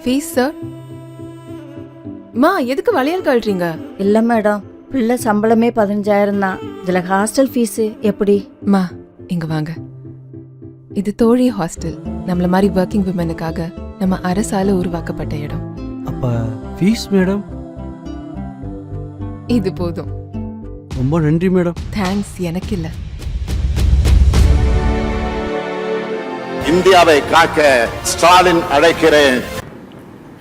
Fees sir. மா எதுக்கு வளையல் கழட்டுறீங்க? இல்லை மேடம், பிள்ளை சம்பளமே 15,000 தான். இதில் ஹாஸ்டல் ஃபீஸு எப்படி? மா இங்க வாங்க. இது தோழி ஹாஸ்டல். நம்மள மாதிரி ஒர்க்கிங் விமனுக்காக நம்ம அரசால உருவாக்கப்பட்ட இடம். அப்ப ஃபீஸ் மேடம்? இது போதும். ரொம்ப நன்றி மேடம். தேங்க்ஸ் எனக்கு இல்ல. இந்தியாவை காக்க ஸ்டாலின் அழைக்கிறேன்.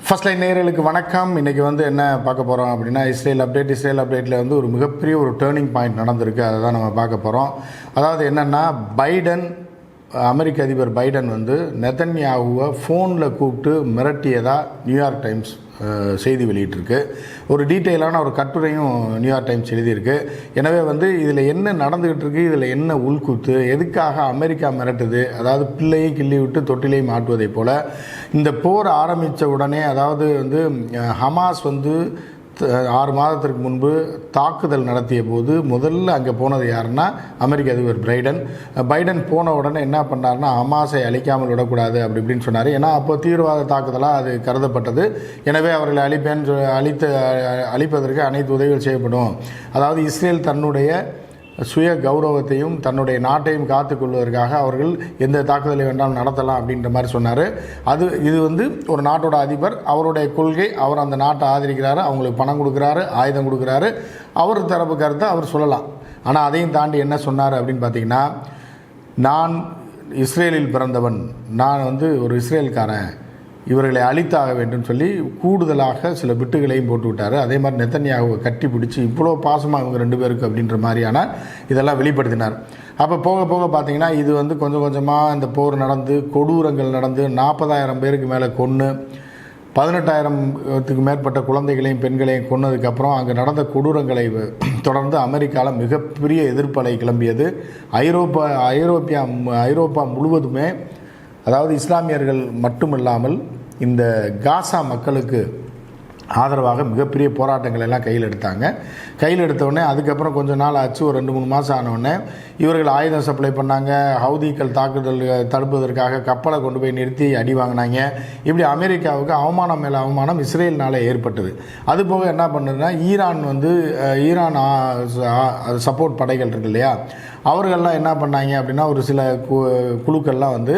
ஃபர்ஸ்ட் லைன் நேயர்களுக்கு வணக்கம். இன்றைக்கி என்ன பார்க்க போகிறோம் அப்படின்னா இஸ்ரேல் அப்டேட்டில் ஒரு மிகப்பெரிய ஒரு டேர்னிங் பாயிண்ட் நடந்திருக்கு. அதை தான் நம்ம பார்க்க போகிறோம். அதாவது என்னென்னா, அமெரிக்க அதிபர் பைடன் நெதன்யாகுவை ஃபோனில் கூப்பிட்டு மிரட்டியதாக நியூயார்க் டைம்ஸ் செய்தி வெளியிட்டிருக்கு. ஒரு டீட்டெயிலான ஒரு கட்டுரையும் நியூயார்க் டைம்ஸ் எழுதியிருக்கு. எனவே இதில் என்ன நடந்துக்கிட்டு இருக்குது, இதில் என்ன உள்குத்து, எதுக்காக அமெரிக்கா மிரட்டுது, அதாவது பிள்ளையை கிள்ளி விட்டு தொட்டிலையும் மாட்டுவதை போல் இந்த போர் ஆரம்பித்த உடனே, அதாவது ஹமாஸ் 6 மாதத்திற்கு முன்பு தாக்குதல் நடத்திய போது முதல்ல அங்கே போனது யாருன்னா அமெரிக்க அதிபர் பைடன் போன உடனே என்ன பண்ணார்னா, ஹமாஸை அழிக்காமல் விடக்கூடாது அப்படி இப்படின்னு சொன்னார். ஏன்னா அப்போ தீவிரவாத தாக்குதலாக அது கருதப்பட்டது. எனவே அவர்களை அழிப்பதற்கு அனைத்து உதவிகள் செய்யப்படும். அதாவது இஸ்ரேல் தன்னுடைய சுய கௌரவத்தையும் தன்னுடைய நாட்டையும் காத்துக்கொள்வதற்காக அவர்கள் எந்த தாக்குதலை வேண்டாலும் நடத்தலாம் அப்படின்ற மாதிரி சொன்னார். இது ஒரு நாட்டோட அதிபர், அவருடைய கொள்கை, அவர் அந்த நாட்டை ஆதரிக்கிறாரு, அவங்களுக்கு பணம் கொடுக்குறாரு, ஆயுதம் கொடுக்குறாரு, அவர் தரப்பு கருத்தை அவர் சொல்லலாம். ஆனால் அதையும் தாண்டி என்ன சொன்னார் அப்படின்னு பார்த்தீங்கன்னா, நான் இஸ்ரேலில் பிறந்தவன், நான் ஒரு இஸ்ரேல்காரன், இவர்களை அழித்தாக வேண்டும் சொல்லி கூடுதலாக சில பிட்டுகளையும் போட்டு விட்டார். அதே மாதிரி நெதன்யாகுவை கட்டி பிடிச்சி இவ்வளோ பாசமாக இவங்க 2 பேருக்கு அப்படின்ற மாதிரியான இதெல்லாம் வெளிப்படுத்தினார். அப்போ போக போக பார்த்தீங்கன்னா இது கொஞ்சம் கொஞ்சமாக இந்த போர் நடந்து, கொடூரங்கள் நடந்து, 40,000 பேருக்கு மேலே கொன்று, 18,000த்துக்கு மேற்பட்ட குழந்தைகளையும் பெண்களையும் கொன்னதுக்கப்புறம் அங்கே நடந்த கொடூரங்களை தொடர்ந்து அமெரிக்காவில் மிகப்பெரிய எதிர்ப்பலை கிளம்பியது. ஐரோப்பா முழுவதுமே, அதாவது இஸ்லாமியர்கள் மட்டுமில்லாமல் இந்த காசா மக்களுக்கு ஆதரவாக மிகப்பெரிய போராட்டங்கள் எல்லாம் கையில் எடுத்தவுடனே அதுக்கப்புறம் கொஞ்சம் நாள் ஆச்சு, ஒரு 2-3 மாதம் ஆனவுடனே இவர்கள் ஆயுதம் சப்ளை பண்ணாங்க. ஹவுதிகள் தாக்குதல் தடுப்பதற்காக கப்பலை கொண்டு போய் நிறுத்தி அடி வாங்கினாங்க. இப்படி அமெரிக்காவுக்கு அவமானம் மேலே அவமானம் இஸ்ரேல்னால ஏற்பட்டது. அதுபோக என்ன பண்ணுறதுன்னா, ஈரான் சப்போர்ட் படைகள் இருக்கு இல்லையா, அவர்கள்லாம் என்ன பண்ணாங்க அப்படின்னா, ஒரு சில குழுக்கள்லாம்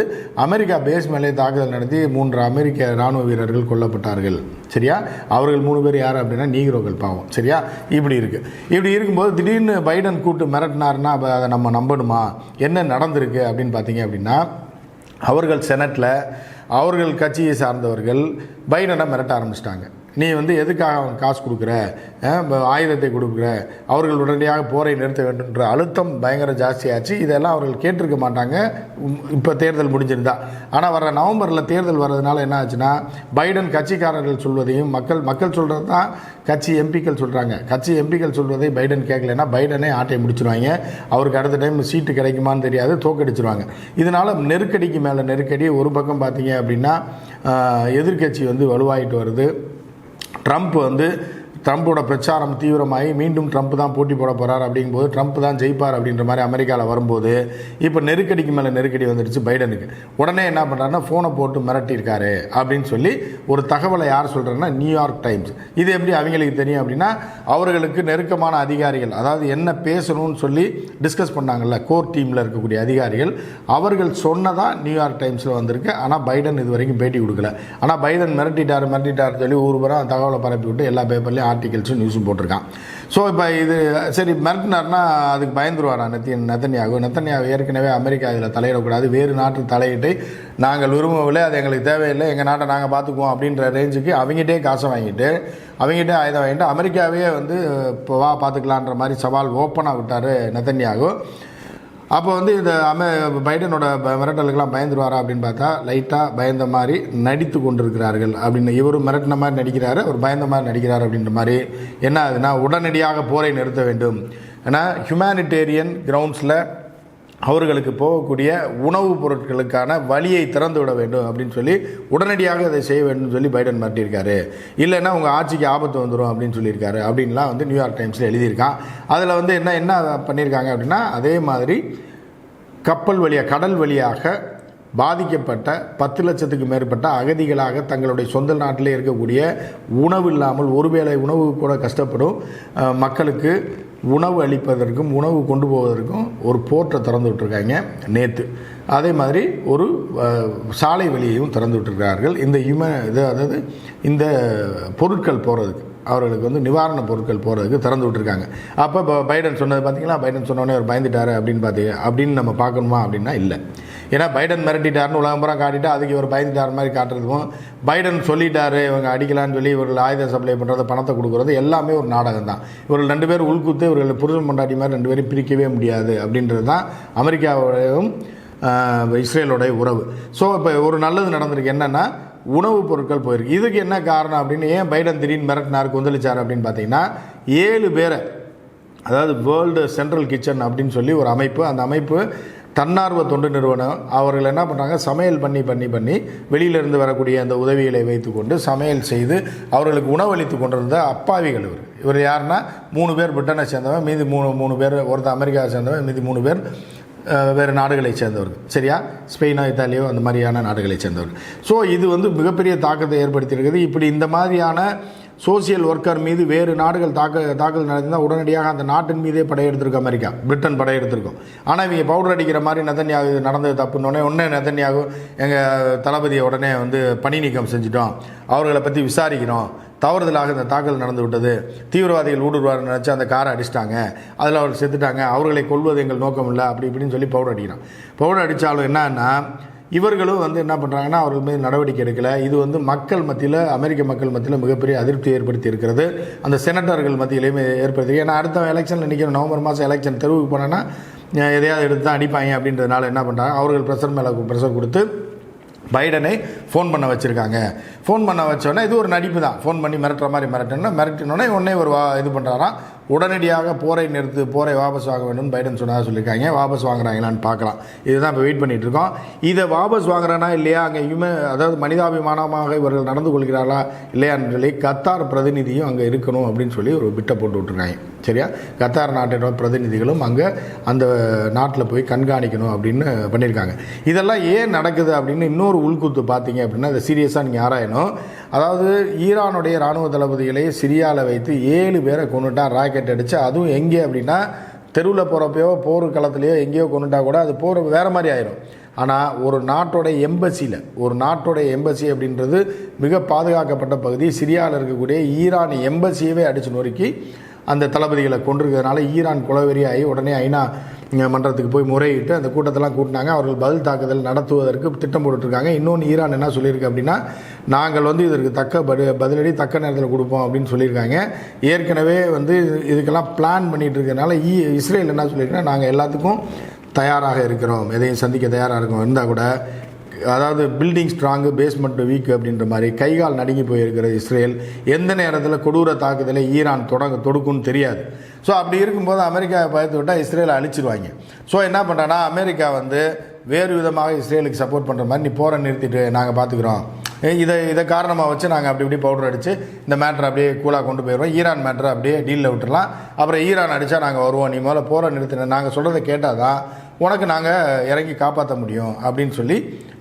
அமெரிக்கா பேஸ் மேலே தாக்குதல் நடத்தி 3 அமெரிக்க இராணுவ வீரர்கள் கொல்லப்பட்டார்கள். சரியா? அவர்கள் 3 பேர் யார் அப்படின்னா நீக்ரோக்கள், பாவம். சரியா? இப்படி இருக்கும்போது திடீர்னு பைடன் கூட்டு மிரட்டினார்னா அதை நம்ம நம்பணுமா? என்ன நடந்திருக்கு அப்படின்னு பார்த்தீங்க அப்படின்னா, அவர்கள் செனட்டில் அவர்கள் கட்சியை சார்ந்தவர்கள் பைடனை மிரட்ட ஆரம்பிச்சிட்டாங்க. நீ எதுக்காக அவன் காசு கொடுக்குற, ஆயுதத்தை கொடுக்குற, அவர்கள் உடனடியாக போரை நிறுத்த வேண்டும்ன்ற அழுத்தம் பயங்கர ஜாஸ்தியாச்சு. இதெல்லாம் அவர்கள் கேட்டிருக்க மாட்டாங்க இப்போ தேர்தல் முடிஞ்சிருந்தா. ஆனால் வர நவம்பரில் தேர்தல் வர்றதுனால என்ன ஆச்சுன்னா, பைடன் கட்சிக்காரர்கள் சொல்வதையும் மக்கள் சொல்கிறது தான் கட்சி எம்பிக்கள் சொல்கிறாங்க. கட்சி எம்பிக்கள் சொல்வதை பைடன் கேட்கலைன்னா பைடனே ஆட்டையை முடிச்சிருவாங்க. அவருக்கு அடுத்த டைம் சீட்டு கிடைக்குமான்னு தெரியாது, தோக்கடிச்சிருவாங்க. இதனால் நெருக்கடிக்கு மேலே நெருக்கடி. ஒரு பக்கம் பார்த்தீங்க அப்படின்னா எதிர்கட்சி வலுவாகிட்டு வருது. ட்ரம்ப்போட பிரச்சாரம் தீவிரமாகி மீண்டும் ட்ரம்ப் தான் போட்டி போட போகிறார் அப்படிங்கும்போது ட்ரம்ப் தான் ஜெயிப்பார் அப்படின்ற மாதிரி அமெரிக்காவில் வரும்போது இப்போ நெருக்கடிக்கு மேலே நெருக்கடி வந்துடுச்சு பைடனுக்கு. உடனே என்ன பண்ணுறாருன்னா, ஃபோனை போட்டு மிரட்டியிருக்காரு அப்படின்னு சொல்லி ஒரு தகவலை யார் சொல்கிறாருன்னா, நியூயார்க் டைம்ஸ். இது எப்படி அவங்களுக்கு தெரியும் அப்படின்னா, அவர்களுக்கு நெருக்கமான அதிகாரிகள், அதாவது என்ன பேசணும்னு சொல்லி டிஸ்கஸ் பண்ணாங்கல்ல, கோர் டீமில் இருக்கக்கூடிய அதிகாரிகள், அவர்கள் சொன்னதான் நியூயார்க் டைம்ஸில் வந்திருக்கு. ஆனால் பைடன் இது வரைக்கும் பேட்டி கொடுக்கல. ஆனால் பைடன் மிரட்டிட்டார் சொல்லி ஊர்வரம் அந்த தகவலை பரப்பி விட்டு எல்லா பேப்பர்லையும் ஆர்டிகல்ஸும் நியூஸும் போட்டிருக்கான். ஸோ இப்போ இது சரி மிரட்டினார்னா அதுக்கு பயந்துருவாரா நெதன்யாகு? ஏற்கனவே அமெரிக்கா இதில் தலையிடக்கூடாது, வேறு நாட்டு தலையிட்டு நாங்கள் விரும்பவில்லை, அது எங்களுக்கு தேவையில்லை, எங்கள் நாட்டை நாங்கள் பார்த்துக்குவோம் அப்படின்ற ரேஞ்சுக்கு அவங்ககிட்டே காசை வாங்கிட்டு, அவங்ககிட்டே ஆயுதம் வாங்கிட்டு அமெரிக்காவே இப்போ வா பார்த்துக்கலான்ற மாதிரி சவால் ஓப்பனாக விட்டார் நெதன்யாகு. அப்போ இந்த பைடனோட மிரட்டலுக்கெல்லாம் பயந்துருவாரா அப்படின்னு பார்த்தா, லைட்டாக பயந்த மாதிரி நடித்து கொண்டிருக்கிறார்கள். அப்படின்னு இவரும் மிரட்டின மாதிரி நடிக்கிறாரு, அவர் பயந்த மாதிரி நடிக்கிறார் அப்படின்ற மாதிரி. என்ன ஆகுதுன்னா, உடனடியாக போரை நிறுத்த வேண்டும். ஏன்னா ஹியூமனிடேரியன் கிரவுண்ட்ஸில் அவர்களுக்கு போகக்கூடிய உணவுப் பொருட்களுக்கான வழியை திறந்து விட வேண்டும் அப்படின்னு சொல்லி உடனடியாக அதை செய்ய வேண்டும் சொல்லி பைடன் மாட்டியிருக்காரு. இல்லைன்னா உங்கள் ஆட்சிக்கு ஆபத்து வந்துடும் அப்படின்னு சொல்லியிருக்காரு அப்படின்லாம் நியூயார்க் டைம்ஸில் எழுதியிருக்கான். அதில் என்ன பண்ணியிருக்காங்க அப்படின்னா, அதே மாதிரி கடல் வழியாக பாதிக்கப்பட்ட 10 லட்சத்துக்கு மேற்பட்ட அகதிகளாக தங்களுடைய சொந்த நாட்டிலே இருக்கக்கூடிய உணவு இல்லாமல் ஒருவேளை உணவு கூட கஷ்டப்படும் மக்களுக்கு உணவு அளிப்பதற்கும் உணவு கொண்டு போவதற்கும் ஒரு போர்ட்டை திறந்து விட்டுருக்காங்க நேற்று. அதே மாதிரி ஒரு சாலை வழியையும் திறந்து விட்டுருக்கிறார்கள். அதாவது இந்த பொருட்கள் போகிறதுக்கு, அவர்களுக்கு வந்து நிவாரணப் பொருட்கள் போகிறதுக்கு திறந்து விட்டுருக்காங்க. அப்போ இப்போ பைடன் சொன்னது பார்த்தீங்களா, பைடன் சொன்னோடனே அவர் பயந்துட்டார் அப்படின்னு நம்ம பார்க்கணுமா அப்படின்னா இல்லை. ஏன்னா பைடன் மிரட்டிட்டாருன்னு உலகம் பூரா காட்டிட்டு அதுக்கு இவர் பயந்துட்டார் மாதிரி காட்டுறதுக்கும், பைடன் சொல்லிட்டாரு இவங்க அடிக்கலான்னு சொல்லி இவர்கள் ஆயுத சப்ளை பண்ணுறது, பணத்தை கொடுக்குறது எல்லாமே ஒரு நாடகம் தான். இவர்கள் 2 பேர் உள்குத்து இவர்கள் புருஷன் பொண்டாட்டி மாதிரி 2 பேரும் பிரிக்கவே முடியாது அப்படின்றது தான் அமெரிக்காவோடையும் இஸ்ரேலோடைய உறவு. ஸோ இப்போ ஒரு நல்லது நடந்திருக்கு, என்னென்னா உணவுப் பொருட்கள் போயிருக்கு. இதுக்கு என்ன காரணம் அப்படின்னு, ஏன் பைடன் திடீர்னு மிரட்டினார் கொந்தளிச்சார் அப்படின்னு பார்த்தீங்கன்னா, 7 பேரை, அதாவது வேர்ல்டு சென்ட்ரல் கிச்சன் அப்படின்னு சொல்லி ஒரு அமைப்பு, அந்த அமைப்பு தன்னார்வ தொண்டு நிறுவனம், அவர்கள் என்ன பண்ணுறாங்க, சமையல் பண்ணி வெளியிலிருந்து வரக்கூடிய அந்த உதவிகளை வைத்துக்கொண்டு சமையல் செய்து அவர்களுக்கு உணவளித்து கொண்டிருந்த அப்பாவிகள். இவர் யாருன்னா 3 பேர் பிரிட்டனை சேர்ந்தவன், மீதி 3 பேர், ஒருத்தர் அமெரிக்காவை சேர்ந்தவன், மீதி 3 பேர் வேறு நாடுகளை சேர்ந்தவர்கள். சரியா, ஸ்பெயினோ இத்தாலியோ அந்த மாதிரியான நாடுகளை சேர்ந்தவர்கள். ஸோ இது வந்து மிகப்பெரிய தாக்கத்தை ஏற்படுத்தியிருக்குது. இப்படி இந்த மாதிரியான சோசியல் ஒர்க்கர் மீது வேறு நாடுகள் தாக்குதல் நடந்தால் உடனடியாக அந்த நாட்டின் மீதே படையெடுத்திருக்கும் அமெரிக்கா, பிரிட்டன் படையெடுத்திருக்கும். ஆனால் இவங்க பவுடர் அடிக்கிற மாதிரி நெதன்யாகு நடந்தது தப்புன்னொடனே நெதன்யாகு எங்கள் தளபதியை உடனே வந்து பணி நீக்கம் செஞ்சிட்டோம், அவர்களை பற்றி விசாரிக்கிறோம், தவறுதலாக இந்த தாக்குதல் நடந்து விட்டது, தீவிரவாதிகள் ஊடுருவார் நினச்சி அந்த காரை அடிச்சிட்டாங்க, அதில் அவர் செத்துட்டாங்க, அவர்களை கொல்வது எங்கள் நோக்கம் இல்லை அப்படி இப்படின்னு சொல்லி பவுடர் அடிக்கிறான். பவுடர் அடித்தாலும் என்னன்னா, இவர்களும் வந்து என்ன பண்ணுறாங்கன்னா அவர்கள் மீது நடவடிக்கை எடுக்கலை. இது வந்து மக்கள் மத்தியில், அமெரிக்க மக்கள் மத்தியில் மிகப்பெரிய அதிருப்தி ஏற்படுத்தி இருக்கிறது. அந்த செனட்டர்கள் மத்தியிலையுமே ஏற்படுத்தி, ஏன்னா அடுத்த எலெக்ஷனில் நிற்கிற நவம்பர் மாதம் எலெக்ஷன் தெருவுக்கு போனோன்னா எதையாவது எடுத்து தான் அடிப்பாங்க அப்படின்றதுனால என்ன பண்ணுறாங்க, அவர்கள் ப்ரெஷர் கொடுத்து பைடனை ஃபோன் பண்ண வச்சுருக்காங்க. ஃபோன் பண்ண வச்சோடனே இது ஒரு நடிப்பு தான், ஃபோன் பண்ணி மிரட்டுற மாதிரி மிரட்டினோடனே உடனே ஒரு இது பண்ணுறாராம், உடனடியாக போரை நிறுத்து, போரை வாபஸ் வாங்க வேண்டும்னு பைடன் சொன்னதாக சொல்லியிருக்காங்க. வாபஸ் வாங்குறாங்களான்னு பார்க்கலாம், இதுதான் இப்போ வெயிட் பண்ணிகிட்டு இருக்கோம். இதை வாபஸ் வாங்குறானா இல்லையா, அங்கே அதாவது மனிதாபிமானமாக இவர்கள் நடந்து கொள்கிறார்களா இல்லையான்னு சொல்லி கத்தார் பிரதிநிதியும் அங்கே இருக்கணும் அப்படின்னு சொல்லி ஒரு பிட்டை போட்டு விட்டுருக்காங்க. சரியா, கத்தார் நாட்டோட பிரதிநிதிகளும் அங்கே அந்த நாட்டில் போய் கண்காணிக்கணும் அப்படின்னு பண்ணியிருக்காங்க. இதெல்லாம் ஏன் நடக்குது அப்படின்னு இன்னொரு உள்குத்து பார்த்தீங்க அப்படின்னா, அதை சீரியஸாக நீங்கள் ஆராயணும். அதாவது ஈரானுடைய இராணுவ தளபதிகளை சிரியாவில் வைத்து 7 பேரை கொண்டுட்டான், ராக்கெட் அடித்து. அதுவும் எங்கே அப்படின்னா, தெருவில் போகிறப்பையோ போர் களத்துலையோ எங்கேயோ கொண்டுட்டா கூட அது போர் வேறு மாதிரி ஆயிரும். ஆனால் ஒரு நாட்டோட எம்பசி அப்படின்றது மிக பாதுகாக்கப்பட்ட பகுதி. சிரியாவில் இருக்கக்கூடிய ஈரான் எம்பசியவே அடித்து நொறுக்கி அந்த தளபதிகளை கொண்டிருக்கிறதுனால ஈரான் குலவெறியாகி உடனே ஐநா மன்றத்துக்கு போய் முறையிட்டு அந்த கூட்டத்தெல்லாம் கூட்டினாங்க. அவர்கள் பதில் தாக்குதல் நடத்துவதற்கு திட்டம் போட்டுருக்காங்க. இன்னொன்று ஈரான் என்ன சொல்லியிருக்கு அப்படின்னா, நாங்கள் வந்து இதற்கு தக்க பதிலடி தக்க நேரத்தில் கொடுப்போம் அப்படின்னு சொல்லியிருக்காங்க. ஏற்கனவே வந்து இதுக்கெல்லாம் பிளான் பண்ணிகிட்டு இருக்கிறதுனால இஸ்ரேல் என்ன சொல்லியிருக்குன்னா, நாங்கள் எல்லாத்துக்கும் தயாராக இருக்கிறோம், எதையும் சந்திக்க தயாராக இருக்கோம், இருந்தால் கூட அதாவது பில்டிங் ஸ்ட்ராங்கு பேஸ்மெண்ட் வீக் அப்படின்ற மாதிரி கைகால் நடுங்கி போயிருக்கிறது இஸ்ரேல். எந்த நேரத்தில் கொடூர தாக்குதலை ஈரான் தொடுக்குன்னு தெரியாது. ஸோ அப்படி இருக்கும்போது அமெரிக்காவை பயத்து விட்டால் இஸ்ரேலை அழிச்சிருவாங்க. ஸோ என்ன பண்ணுறான்னா, அமெரிக்கா வந்து வேறு விதமாக இஸ்ரேலுக்கு சப்போர்ட் பண்ணுற மாதிரி, நீ போரை நிறுத்திட்டு நாங்கள் பார்த்துக்குறோம், இதை காரணமாக வச்சு நாங்கள் அப்படி இப்படி பவுடர் அடித்து இந்த மேட்ரை அப்படியே கூலாக கொண்டு போயிடுவோம், ஈரான் மேட்ரை அப்படியே டீலில் விட்டுடலாம், அப்புறம் ஈரான் அடித்தா நாங்கள் வருவோம், நீ முதல்ல போரை நிறுத்தின, நாங்கள் சொல்கிறத கேட்டால் தான் உனக்கு நாங்கள் இறங்கி காப்பாற்ற முடியும் அப்படின்னு சொல்லி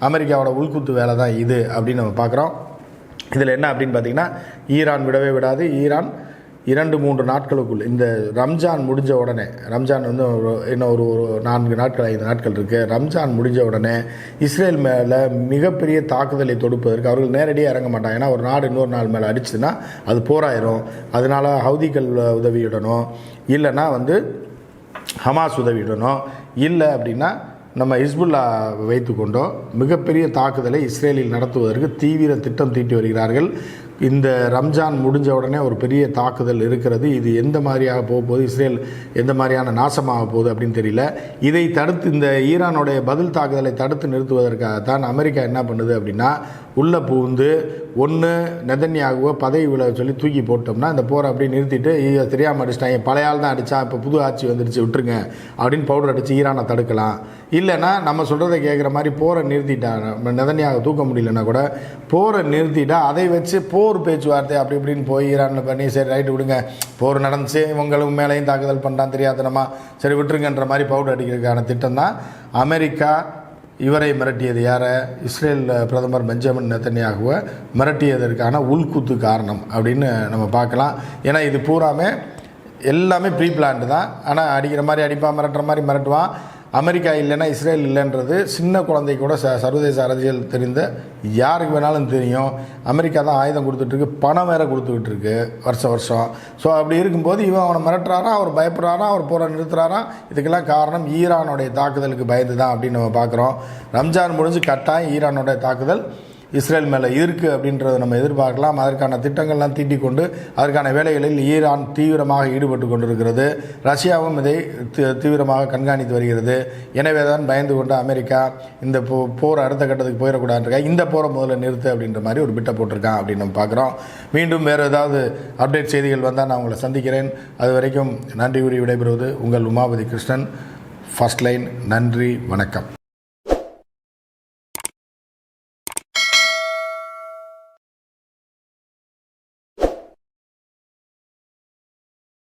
அமெரிக்காவோட உள்குத்து வேலை தான் இது அப்படின்னு நம்ம பார்க்குறோம். இதில் என்ன அப்படின்னு பார்த்தீங்கன்னா, ஈரான் விடவே விடாது. ஈரான் 2-3 நாட்களுக்குள், இந்த ரம்ஜான் முடிஞ்ச உடனே, ரம்ஜான் வந்து இன்னும் ஒரு 4 நாட்கள் 5 நாட்கள் இருக்குது, ரம்ஜான் முடிஞ்ச உடனே இஸ்ரேல் மேலே மிகப்பெரிய தாக்குதலை தொடுப்பதற்கு அவர்கள் நேரடியாக இறங்க மாட்டாங்க. ஏன்னா ஒரு நாடு இன்னொரு நாள் மேலே அடிச்சுதுன்னா அது போராயிரும். அதனால் ஹவுதிகள் உதவியுடனோ இல்லைன்னா வந்து ஹமாஸ் உதவியுடனோ இல்லை அப்படின்னா நம்ம ஹிஸ்புல்லா வைத்துக்கொண்டோ மிகப்பெரிய தாக்குதலை இஸ்ரேலில் நடத்துவதற்கு தீவிர திட்டம் தீட்டி வருகிறார்கள். இந்த ரம்ஜான் முடிஞ்ச உடனே ஒரு பெரிய தாக்குதல் இருக்கிறது. இது எந்த மாதிரியாக போகுது, இஸ்ரேல் எந்த மாதிரியான நாசமாக போகுது அப்படின்னு தெரியல. இதை தடுத்து, இந்த ஈரானுடைய பதில் தாக்குதலை தடுத்து நிறுத்துவதற்காகத்தான் அமெரிக்கா என்ன பண்ணுது அப்படின்னா, உள்ளே புகுந்து ஒன்று நெதன்யாகுவை பதவி விலக சொல்லி தூக்கி போட்டோம்னா இந்த போரை அப்படியே நிறுத்திட்டு, தெரியாமல் அடிச்சிட்டாங்க, பழைய ஆள் தான் அடித்தா, இப்போ புது ஆட்சி வந்துடுச்சு விட்டுருங்க அப்படின்னு பவுடர் அடித்து ஈரானை தடுக்கலாம். இல்லைன்னா நம்ம சொல்கிறத கேட்குற மாதிரி போரை நிறுத்திட்டா, நெதன்யாகு தூக்க முடியலன்னா கூட போரை நிறுத்திட்டா அதை வச்சு போர் பேச்சுவார்த்தை அப்படி இப்படின்னு போய் ஈரானில் பண்ணி, சரி ரைட்டு விடுங்க, போர் நடந்துச்சு, உங்களுக்கு மேலேயும் தாக்குதல் பண்ணுறான் தெரியாதனமா, சரி விட்டுருங்கன்ற மாதிரி பவுடர் அடிக்கிறதுக்கான திட்டம் தான் அமெரிக்கா, இவரை மிரட்டியது யாரை? இஸ்ரேல் பிரதமர் பெஞ்சமின் நெத்தன்யாகுவை மிரட்டியதற்கான உள்குத்து காரணம் அப்படின்னு நம்ம பார்க்கலாம். ஏன்னா இது பூராமே எல்லாமே ப்ரீ பிளான்டு தான். ஆனால் அடிக்கிற மாதிரி அடிப்பான், மிரட்டுற மாதிரி மிரட்டுவான். அமெரிக்கா இல்லைன்னா இஸ்ரேல் இல்லைன்றது சின்ன குழந்தை கூட சர்வதேச அரசியல் தெரிந்த யாருக்கு வேணாலும் தெரியும். அமெரிக்கா தான் ஆயுதம் கொடுத்துட்ருக்கு, பணம் வேறு கொடுத்துக்கிட்டு இருக்கு வருஷம். ஸோ அப்படி இருக்கும்போது இவன் அவனை மிரட்டுறாராம், அவர் பயப்படுறாராம், அவர் போகிற நிறுத்துறாராம். இதுக்கெல்லாம் காரணம் ஈரானுடைய தாக்குதலுக்கு பயந்து தான் அப்படின்னு நம்ம பார்க்குறோம். ரம்ஜான் முடிஞ்சு கட்டாயம் ஈரானுடைய தாக்குதல் இஸ்ரேல் மேலே இருக்குது அப்படின்றத நம்ம எதிர்பார்க்கலாம். அதற்கான திட்டங்கள்லாம் தீட்டிக் கொண்டு அதற்கான வேலைகளில் ஈரான் தீவிரமாக ஈடுபட்டு கொண்டிருக்கிறது. ரஷ்யாவும் இதை தீவிரமாக கண்காணித்து வருகிறது. எனவே தான் பயந்து கொண்டு அமெரிக்கா இந்த போர் அடுத்த கட்டத்துக்கு போயிடக்கூடாதுன்றக்கா இந்த போரை முதல்ல நிறுத்து அப்படின்ற மாதிரி ஒரு பிட்டை போட்டிருக்கான் அப்படின்னு நம்ம பார்க்குறோம். மீண்டும் வேறு ஏதாவது அப்டேட் செய்திகள் வந்தால் நான் உங்களை சந்திக்கிறேன். அது வரைக்கும் நன்றி கூறி விடைபெறுவது உங்கள் உமாபதி கிருஷ்ணன். First line. நன்றி, வணக்கம்.